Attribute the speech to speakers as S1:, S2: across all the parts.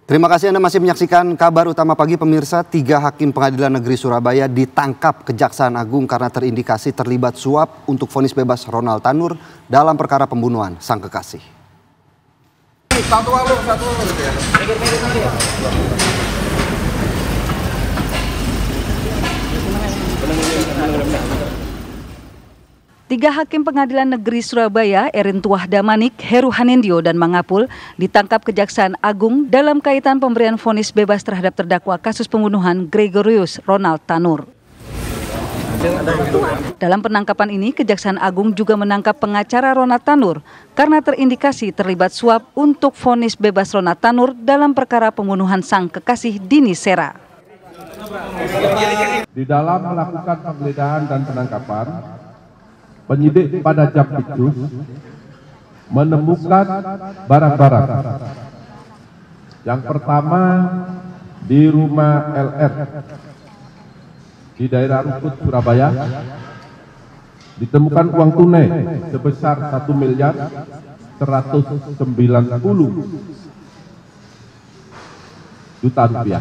S1: Terima kasih Anda masih menyaksikan Kabar Utama Pagi pemirsa. 3 hakim Pengadilan Negeri Surabaya ditangkap Kejaksaan Agung karena terindikasi terlibat suap untuk vonis bebas Ronald Tanur dalam perkara pembunuhan sang kekasih.
S2: Satu alur gitu ya.
S3: Tiga hakim Pengadilan Negeri Surabaya, Erin Tuah Damanik, Heru Hanindyo, dan Mangapul ditangkap Kejaksaan Agung dalam kaitan pemberian vonis bebas terhadap terdakwa kasus pembunuhan Gregorius Ronald Tanur. Dalam penangkapan ini, Kejaksaan Agung juga menangkap pengacara Ronald Tanur karena terindikasi terlibat suap untuk vonis bebas Ronald Tanur dalam perkara pembunuhan sang kekasih Dini Sera.
S4: Di dalam melakukan penggeledahan dan penangkapan, penyidik pada Jampitsus menemukan barang-barang. Yang pertama di rumah LR di daerah Rungkut, Surabaya, ditemukan uang tunai sebesar 1.190 juta rupiah.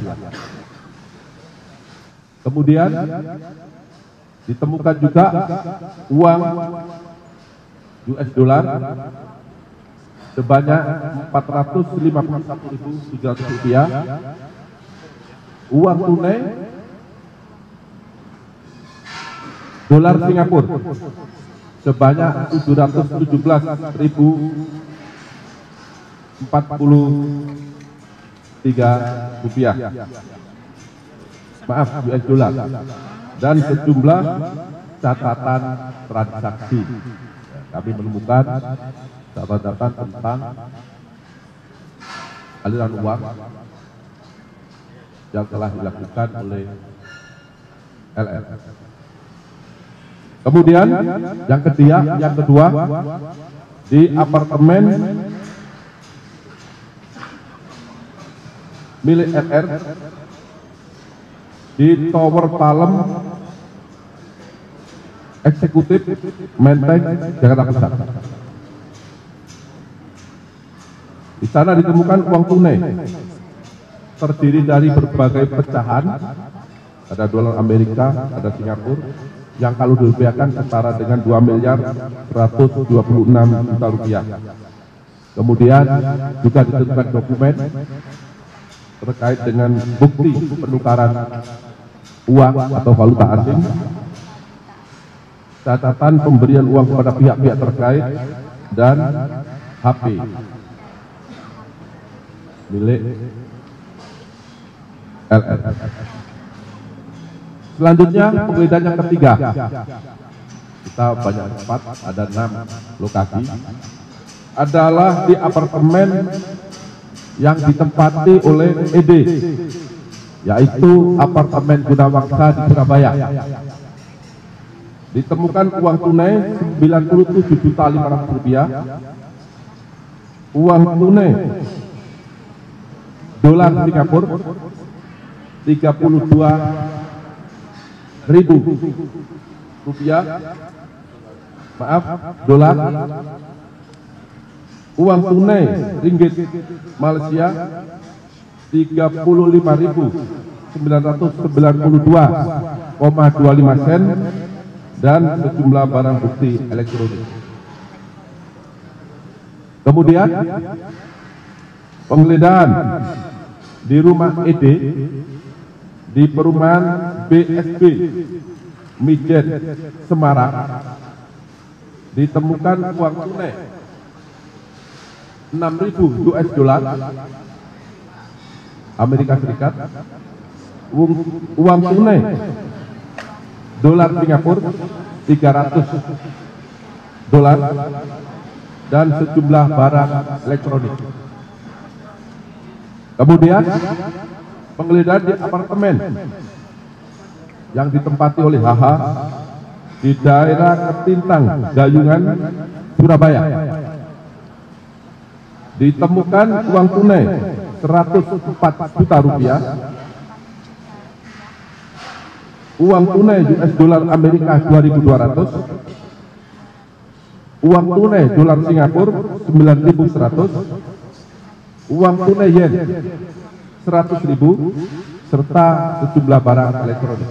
S4: Kemudian ditemukan juga uang US dollar sebanyak 451.300 rupiah, uang tunai dolar Singapura sebanyak 717.043 rupiah, maaf US dollar, dan sejumlah catatan transaksi. Kami menemukan catatan tentang aliran uang yang telah dilakukan oleh LR. Kemudian yang kedua di apartemen milik LR di Tower Palem Eksekutif Menteng, Jakarta Pusat. Di sana ditemukan uang tunai terdiri dari berbagai pecahan, ada dolar Amerika, ada Singapura, yang kalau dirupiahkan setara dengan 2.126 juta rupiah. Kemudian juga ditemukan dokumen terkait dengan bukti penukaran uang atau valuta asing, catatan pemberian uang kepada pihak-pihak terkait, dan HP milik LR. Selanjutnya penggeledahan yang ketiga, kita banyak tempat, ada 6 lokasi, adalah di apartemen yang ditempati oleh ED, yaitu apartemen Gunawangsa di Surabaya. Ditemukan uang tunai 97.500 rupiah, uang tunai dolar Singapura 32.000 rupiah, maaf dolar, uang tunai ringgit Malaysia 35.992,25 sen, dan sejumlah barang bukti elektronik. Kemudian penggeledahan di rumah ED di perumahan BSB Mijen, Semarang, ditemukan uang tunai 6.000 US dollar Amerika Serikat, uang tunai dolar Singapura 300 dolar, dan sejumlah barang elektronik. Kemudian penggeledahan di apartemen yang ditempati oleh HH di daerah Ketintang, Gayungan, Surabaya. Ditemukan uang tunai 104 juta rupiah, uang tunai US dollar Amerika 2.200, uang tunai dolar Singapura 9.100, uang tunai yen 100.000 serta sejumlah barang elektronik.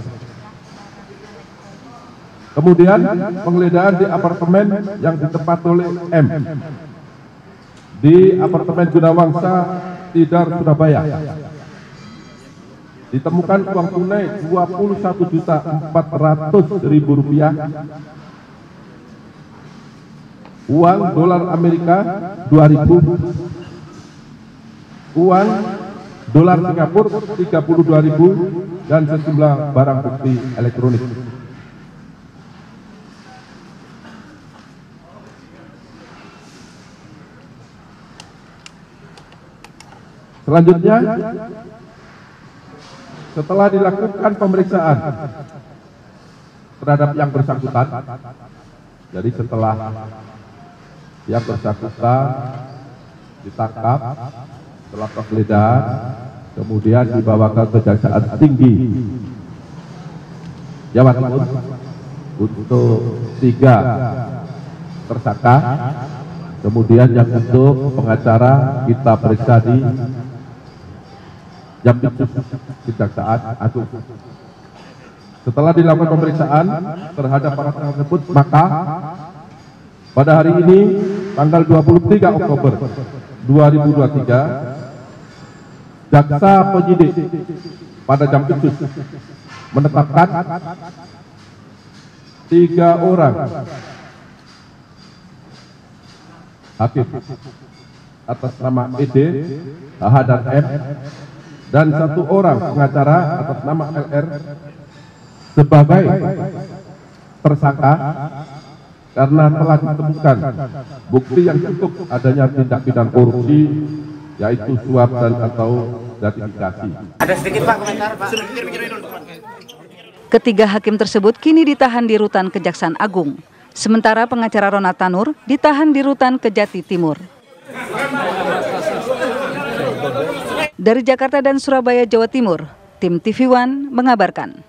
S4: Kemudian penggeledahan di apartemen yang ditempati oleh M di apartemen Gunawangsa, Tidar, Surabaya. Ditemukan uang tunai Rp21.400.000, uang dolar Amerika 2.000, uang dolar Singapura 32.000 dan sejumlah barang bukti elektronik. Selanjutnya, setelah dilakukan pemeriksaan terhadap yang bersangkutan, jadi setelah yang bersangkutan ditangkap, setelah penggeledahan, kemudian dibawa ke Kejaksaan Tinggi Jawa Timur untuk 3 tersangka, kemudian yang untuk pengacara kita periksa di Jampitsus Kejaksaan Agung. Setelah dilakukan pemeriksaan terhadap para tersebut, maka pada hari ini tanggal 23 Oktober 2023, jaksa penyidik pada Jampitsus menetapkan 3 orang hakim atas nama ED, HH dan M, dan 1 orang pengacara atas nama LR sebagai tersangka karena telah ditemukan bukti yang cukup adanya tindak pidana korupsi, yaitu suap dan atau gratifikasi.
S5: Ada sedikit Pak komentar Pak.
S3: Ketiga hakim tersebut kini ditahan di Rutan Kejaksaan Agung. Sementara pengacara Ronald Tanur ditahan di Rutan Kejati Timur. Dari Jakarta dan Surabaya, Jawa Timur, tim TV One mengabarkan.